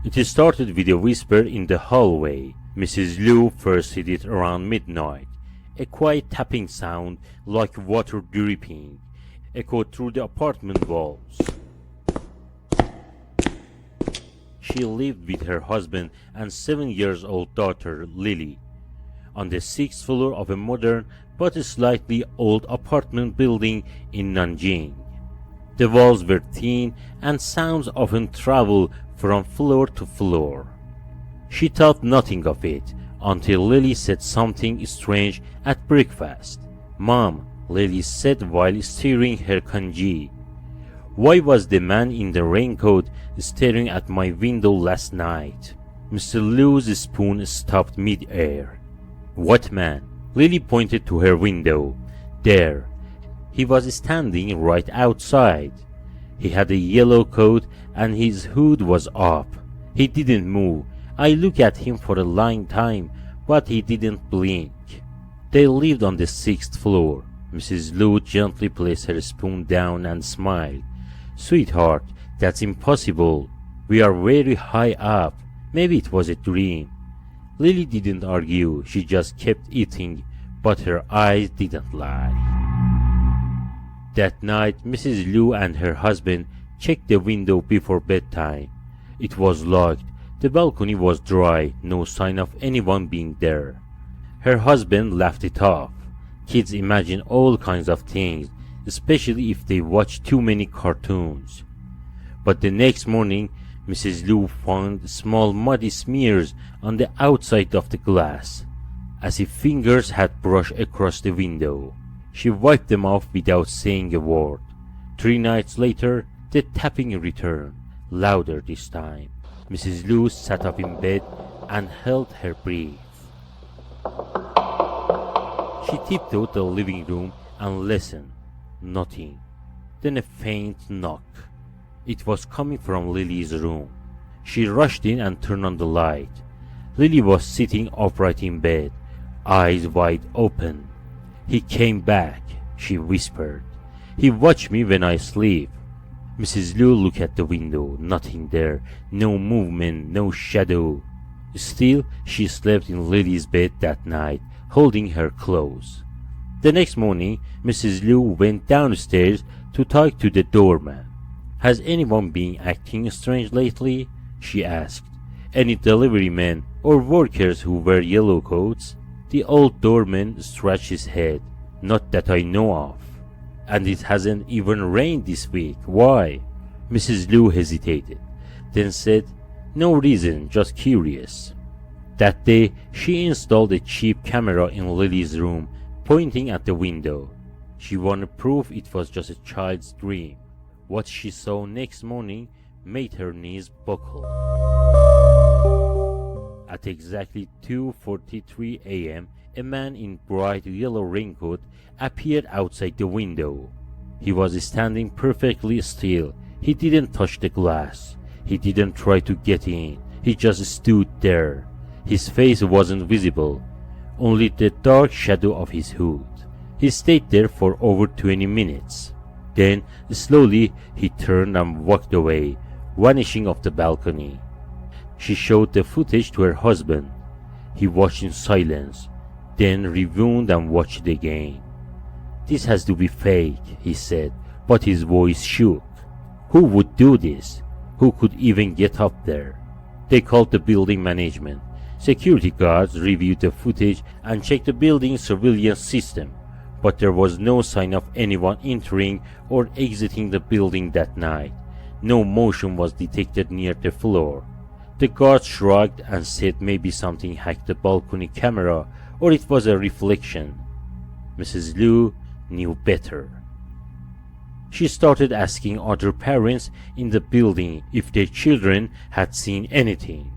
It started with a whisper in the hallway. Mrs. Liu first hid it around midnight. A quiet tapping sound, like water dripping, echoed through the apartment walls. She lived with her husband and 7-year-old daughter, Lily, on the 6th floor of a modern but slightly old apartment building in Nanjing. The walls were thin and sounds often traveled from floor to floor. She thought nothing of it until Lily said something strange at breakfast. "Mom," Lily said while stirring her congee, "why was the man in the raincoat staring at my window last night?" Mr. Liu's spoon stopped mid-air. "What man?" Lily pointed to her window. "There. He was standing right outside. He had a yellow coat and his hood was up. He didn't move. I looked at him for a long time, but he didn't blink." They lived on the 6th floor. Mrs. Liu gently placed her spoon down and smiled. "Sweetheart, that's impossible. We are very high up. Maybe it was a dream." Lily didn't argue. She just kept eating, but her eyes didn't lie. That night, Mrs. Liu and her husband checked the window before bedtime. It was locked. The balcony was dry, no sign of anyone being there. Her husband laughed it off. Kids imagine all kinds of things, especially if they watch too many cartoons. But the next morning, Mrs. Liu found small muddy smears on the outside of the glass, as if fingers had brushed across the window. She wiped them off without saying a word. 3 nights later, the tapping returned, louder this time. Mrs. Liu sat up in bed and held her breath. She tiptoed to the living room and listened. Nothing. Then a faint knock. It was coming from Lily's room. She rushed in and turned on the light. Lily was sitting upright in bed, eyes wide open. "He came back," she whispered. "He watched me when I sleep." Mrs. Liu looked at the window. Nothing there. No movement, no shadow. Still, she slept in Lily's bed that night, holding her close. The next morning, Mrs. Liu went downstairs to talk to the doorman. "Has anyone been acting strange lately?" she asked. "Any delivery men or workers who wear yellow coats?" The old doorman scratched his head. "Not that I know of. And it hasn't even rained this week. Why?" Mrs. Liu hesitated, then said, "No reason, just curious." That day, she installed a cheap camera in Lily's room, pointing at the window. She wanted proof it was just a child's dream. What she saw next morning made her knees buckle. At exactly 2:43 a.m., a man in bright yellow raincoat appeared outside the window. He was standing perfectly still. He didn't touch the glass. He didn't try to get in. He just stood there. His face wasn't visible, only the dark shadow of his hood. He stayed there for over 20 minutes. Then, slowly, he turned and walked away, vanishing off the balcony. She showed the footage to her husband. He watched in silence, then rewound and watched it again. "This has to be fake," he said, but his voice shook. "Who would do this? Who could even get up there?" They called the building management. Security guards reviewed the footage and checked the building's surveillance system, but there was no sign of anyone entering or exiting the building that night. No motion was detected near the floor. The guards shrugged and said maybe something hacked the balcony camera or it was a reflection. Mrs. Liu knew better. She started asking other parents in the building if their children had seen anything.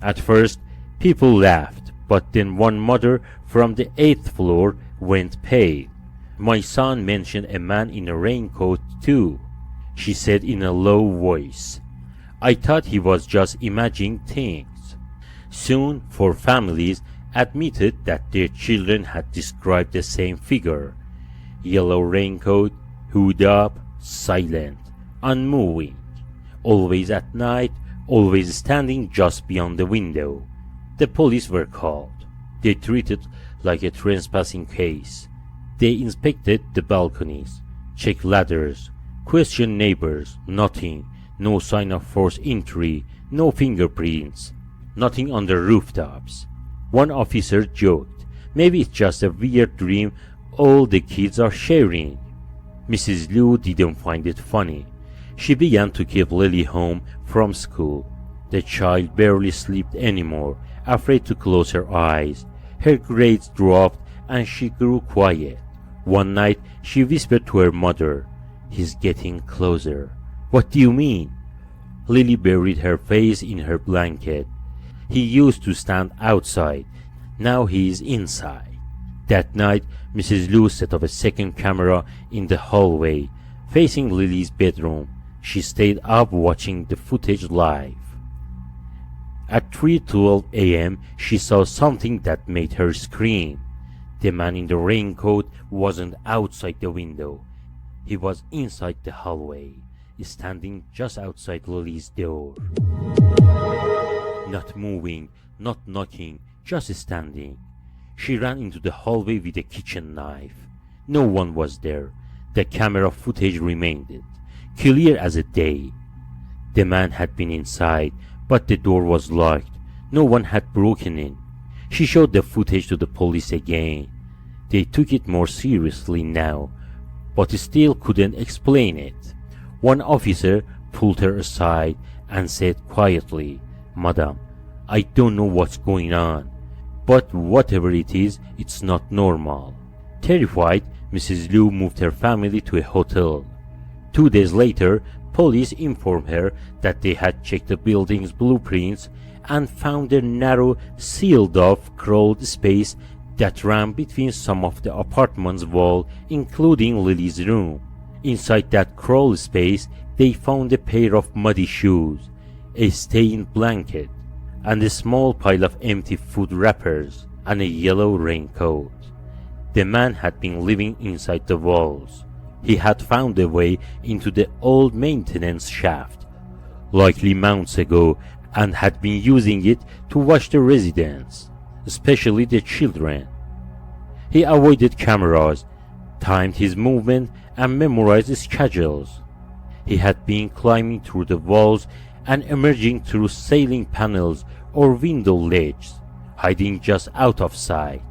At first, people laughed, but then one mother from the 8th floor went pale. "My son mentioned a man in a raincoat too," she said in a low voice. "I thought he was just imagining things." Soon, 4 families admitted that their children had described the same figure. Yellow raincoat, hood up, silent, unmoving, always at night, always standing just beyond the window. The police were called. They treated it like a trespassing case. They inspected the balconies, checked ladders, questioned neighbors. Nothing. No sign of forced entry, no fingerprints, nothing on the rooftops. One officer joked, maybe it's just a weird dream all the kids are sharing. Mrs. Liu didn't find it funny. She began to keep Lily home from school. The child barely slept anymore, afraid to close her eyes. Her grades dropped and she grew quiet. One night she whispered to her mother, "He's getting closer." "What do you mean?" Lily buried her face in her blanket. "He used to stand outside. Now he is inside." That night, Mrs. Liu set up a second camera in the hallway, facing Lily's bedroom. She stayed up watching the footage live. At 3:12 a.m., she saw something that made her scream. The man in the raincoat wasn't outside the window. He was inside the hallway, standing just outside Lily's door. Not moving, not knocking, just standing. She ran into the hallway with a kitchen knife. No one was there. The camera footage remained clear as a day. The man had been inside, but the door was locked. No one had broken in. She showed the footage to the police again. They took it more seriously now, but still couldn't explain it. One officer pulled her aside and said quietly, "Madam, I don't know what's going on, but whatever it is, it's not normal." Terrified, Mrs. Liu moved her family to a hotel. 2 days later, police informed her that they had checked the building's blueprints and found a narrow, sealed-off crawl space that ran between some of the apartment's walls, including Lily's room. Inside that crawl space, they found a pair of muddy shoes, a stained blanket, and a small pile of empty food wrappers, and a yellow raincoat. The man had been living inside the walls. He had found a way into the old maintenance shaft, likely months ago, and had been using it to watch the residents, especially the children. He avoided cameras, timed his movement, and memorized schedules. He had been climbing through the walls and emerging through ceiling panels or window ledges, hiding just out of sight.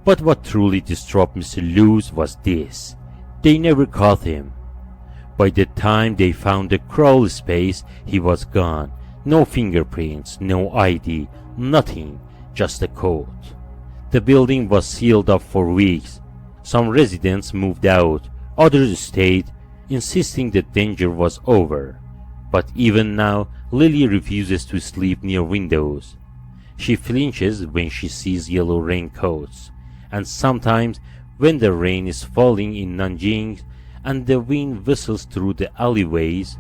But what truly disturbed Mr. Liu's was this: they never caught him. By the time they found the crawl space, he was gone. No fingerprints, no ID, nothing, just a coat. The building was sealed up for weeks. Some residents moved out, others stayed, insisting the danger was over. But even now, Lily refuses to sleep near windows. She flinches when she sees yellow raincoats, and sometimes when the rain is falling in Nanjing and the wind whistles through the alleyways.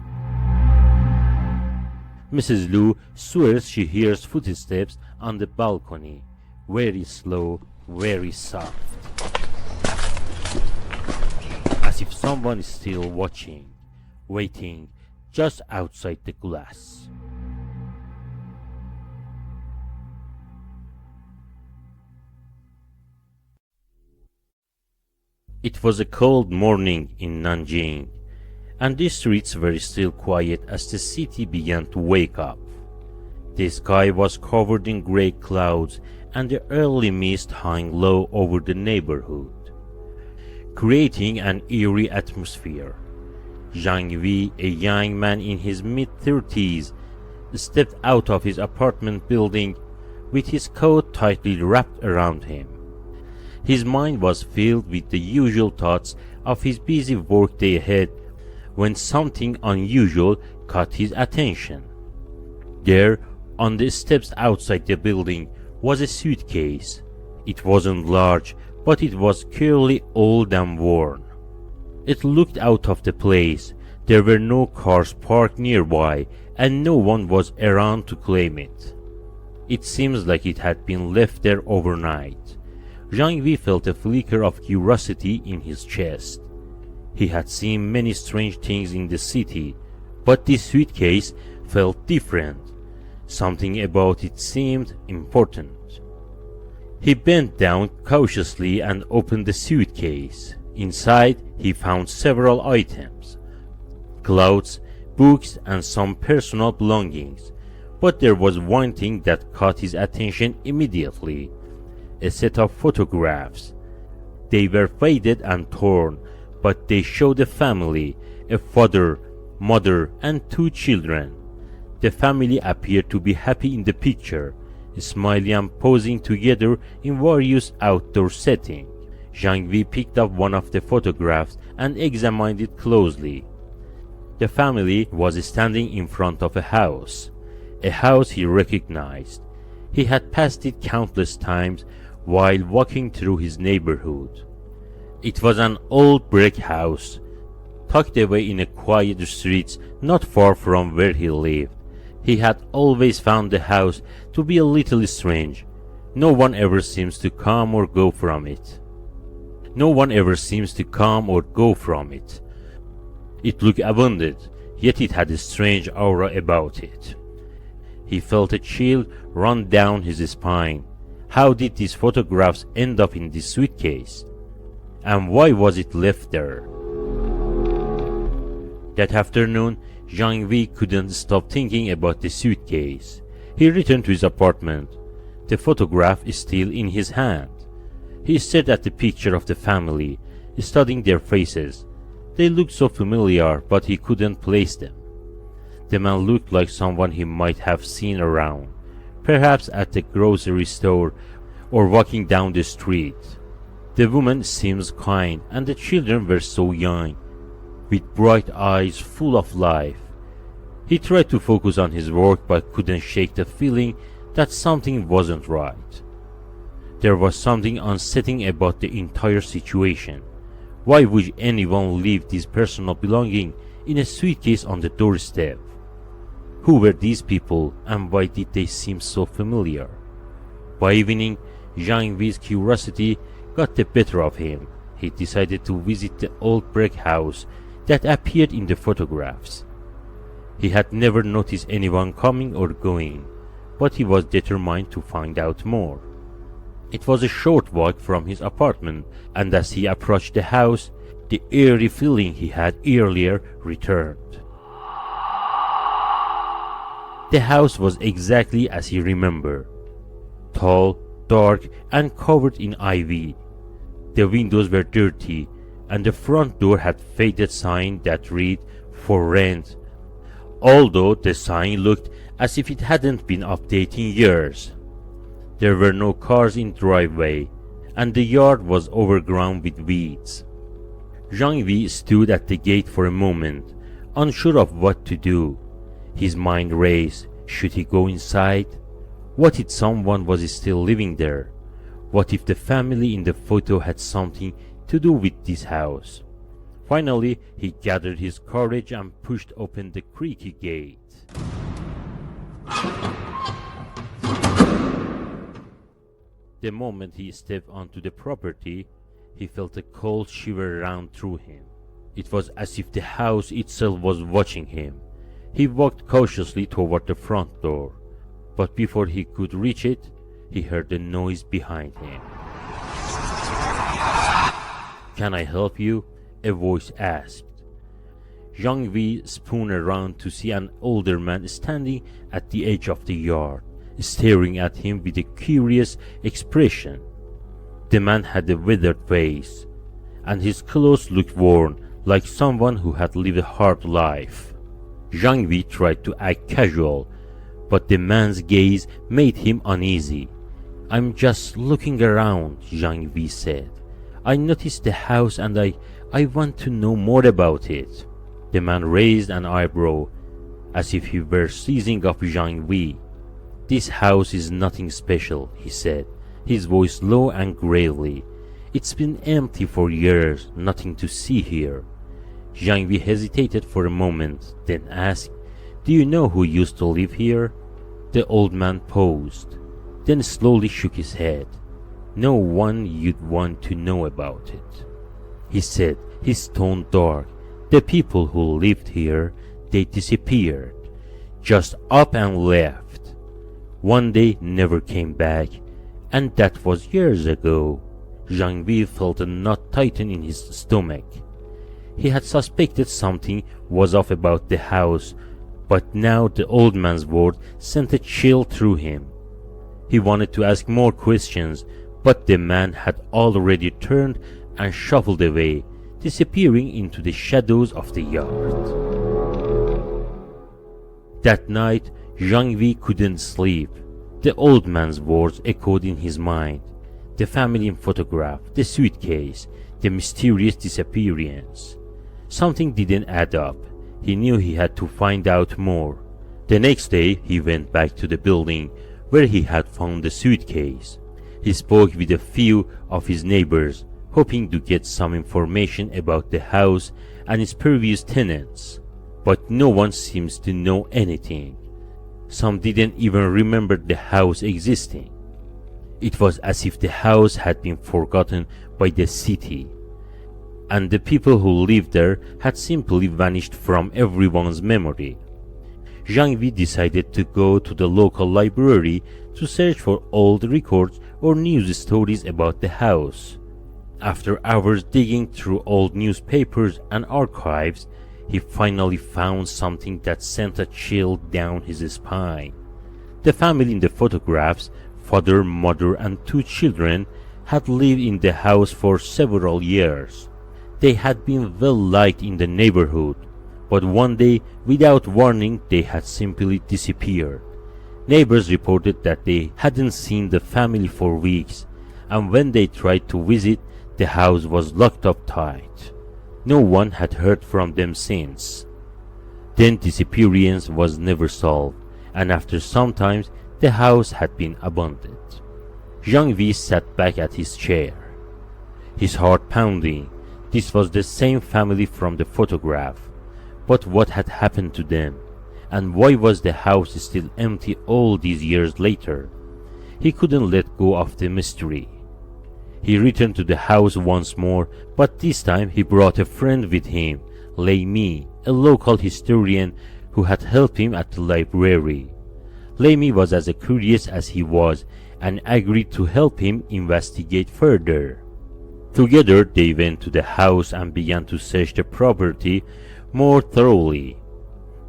Mrs. Liu swears she hears footsteps on the balcony, very slow, very soft, as if someone is still watching, waiting just outside the glass. It was a cold morning in Nanjing, and the streets were still quiet as the city began to wake up. The sky was covered in grey clouds, and the early mist hung low over the neighborhood, creating an eerie atmosphere. Zhang Wei, a young man in his mid-30s, stepped out of his apartment building with his coat tightly wrapped around him. His mind was filled with the usual thoughts of his busy workday ahead when something unusual caught his attention. There, on the steps outside the building, was a suitcase. It wasn't large, but it was clearly old and worn. It looked out of the place. There were no cars parked nearby, and no one was around to claim it. It seems like it had been left there overnight. Zhang Wei felt a flicker of curiosity in his chest. He had seen many strange things in the city, But this suitcase felt different. Something about it seemed important. He bent down cautiously and opened the suitcase. Inside, he found several items: clothes, books, and some personal belongings. But there was one thing that caught his attention immediately: a set of photographs. They were faded and torn, but they showed a family, a father, mother, and two children. The family appeared to be happy in the picture, smiling and posing together in various outdoor settings. Zhang Wei picked up one of the photographs and examined it closely. The family was standing in front of a house he recognized. He had passed it countless times while walking through his neighborhood. It was an old brick house, tucked away in a quiet street not far from where he lived. He had always found the house to be a little strange. No one ever seems to come or go from it. It looked abandoned, yet it had a strange aura about it. He felt a chill run down his spine. How did these photographs end up in this suitcase? And why was it left there? That afternoon, Zhang Wei couldn't stop thinking about the suitcase. He returned to his apartment. The photograph is still in his hand. He stared at the picture of the family, studying their faces. They looked so familiar, but he couldn't place them. The man looked like someone he might have seen around, perhaps at the grocery store or walking down the street. The woman seems kind, and the children were so young, with bright eyes full of life. He tried to focus on his work but couldn't shake the feeling that something wasn't right. There was something unsettling about the entire situation. Why would anyone leave this personal belonging in a suitcase on the doorstep? Who were these people, and why did they seem so familiar? By evening, Zhang Wei's curiosity got the better of him. He decided to visit the old brick house that appeared in the photographs. He had never noticed anyone coming or going, but he was determined to find out more. It was a short walk from his apartment, and as he approached the house, the eerie feeling he had earlier returned. The house was exactly as he remembered: tall, dark, and covered in ivy. The windows were dirty, and the front door had faded sign that read "For Rent," although the sign looked as if it hadn't been updated in years. There were no cars in the driveway, and the yard was overgrown with weeds. Zhang Wei stood at the gate for a moment, unsure of what to do. His mind raced. Should he go inside? What if someone was still living there? What if the family in the photo had something to do with this house? Finally, he gathered his courage and pushed open the creaky gate. The moment he stepped onto the property, he felt a cold shiver run through him. It was as if the house itself was watching him. He walked cautiously toward the front door, but before he could reach it, he heard a noise behind him. "Can I help you?" a voice asked. Zhang Wei spun around to see an older man standing at the edge of the yard, staring at him with a curious expression. The man had a withered face, and his clothes looked worn, like someone who had lived a hard life. Zhang Wei tried to act casual, but the man's gaze made him uneasy. "I'm just looking around," Zhang Wei said. "I noticed the house and I want to know more about it." The man raised an eyebrow, as if he were seizing up Zhang Wei. "This house is nothing special," he said, his voice low and gravely. "It's been empty for years, nothing to see here." Zhang Wei hesitated for a moment, then asked, "Do you know who used to live here?" The old man paused, then slowly shook his head. "No one you'd want to know about it," he said, his tone dark. "The people who lived here, they disappeared, just up and left. One day never came back, and that was years ago. Jean-Vi felt a knot tighten in his stomach. He had suspected something was off about the house, but now the old man's word sent a chill through him. He wanted to ask more questions, but the man had already turned and shuffled away, disappearing into the shadows of the yard. That night, Jean-Vi couldn't sleep. The old man's words echoed in his mind. The family photograph, the suitcase, the mysterious disappearance. Something didn't add up. He knew he had to find out more. The next day, he went back to the building where he had found the suitcase. He spoke with a few of his neighbors, hoping to get some information about the house and its previous tenants. But no one seems to know anything. Some didn't even remember the house existing. It was as if the house had been forgotten by the city, and the people who lived there had simply vanished from everyone's memory. Jean-Vi decided to go to the local library to search for old records or news stories about the house. After hours digging through old newspapers and archives, he finally found something that sent a chill down his spine. The family in the photographs, father, mother, and 2 children, had lived in the house for several years. They had been well liked in the neighborhood, but one day, without warning, they had simply disappeared. Neighbors reported that they hadn't seen the family for weeks, and when they tried to visit, the house was locked up tight. No one had heard from them since. Then disappearance was never solved, and after some time, the house had been abandoned. Jean-Vi sat back at his chair, his heart pounding. This was the same family from the photograph. But what had happened to them? And why was the house still empty all these years later? He couldn't let go of the mystery. He returned to the house once more, but this time he brought a friend with him, Leimi, a local historian who had helped him at the library. Leimi was as curious as he was and agreed to help him investigate further. Together they went to the house and began to search the property more thoroughly.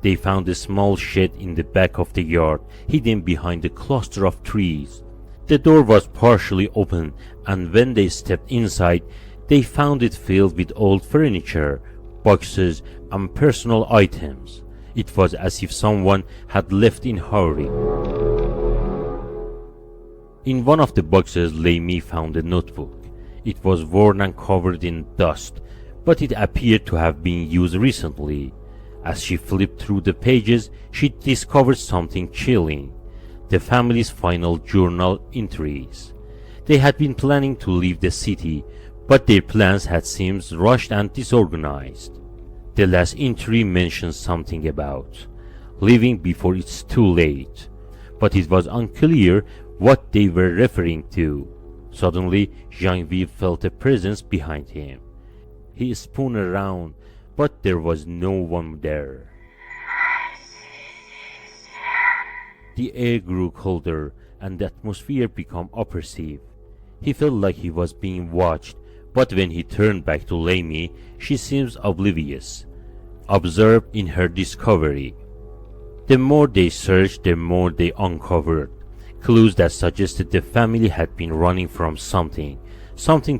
They found a small shed in the back of the yard, hidden behind a cluster of trees. The door was partially open, and when they stepped inside, they found it filled with old furniture, boxes, and personal items. It was as if someone had left in a hurry. In one of the boxes, Leimi found a notebook. It was worn and covered in dust, but it appeared to have been used recently. As she flipped through the pages, she discovered something chilling: the family's final journal entries. They had been planning to leave the city, but their plans had seemed rushed and disorganized. The last entry mentioned something about leaving before it's too late, but it was unclear what they were referring to. Suddenly, Jean-Vi felt a presence behind him. He spun around, but there was no one there. The air grew colder, and the atmosphere became oppressive. He felt like he was being watched, but when he turned back to Leimi, she seemed oblivious, absorbed in her discovery. The more they searched, the more they uncovered clues that suggested the family had been running from something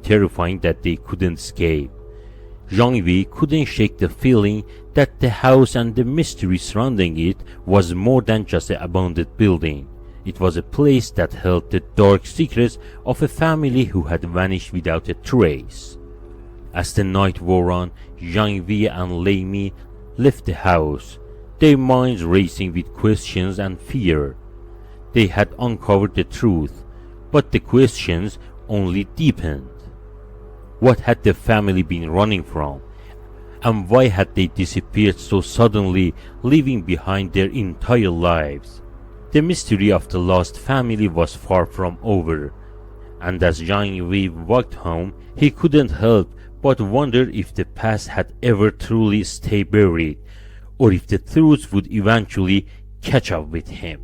terrifying that they couldn't escape. Jean-Vi couldn't shake the feeling that the house and the mystery surrounding it was more than just an abandoned building. It was a place that held the dark secrets of a family who had vanished without a trace. As the night wore on, Jean-Vi and Leimi left the house, their minds racing with questions and fear. They had uncovered the truth, but the questions only deepened. What had the family been running from? And why had they disappeared so suddenly, leaving behind their entire lives? The mystery of the lost family was far from over, and as Jean-Vi walked home, he couldn't help but wonder if the past had ever truly stayed buried, or if the truth would eventually catch up with him.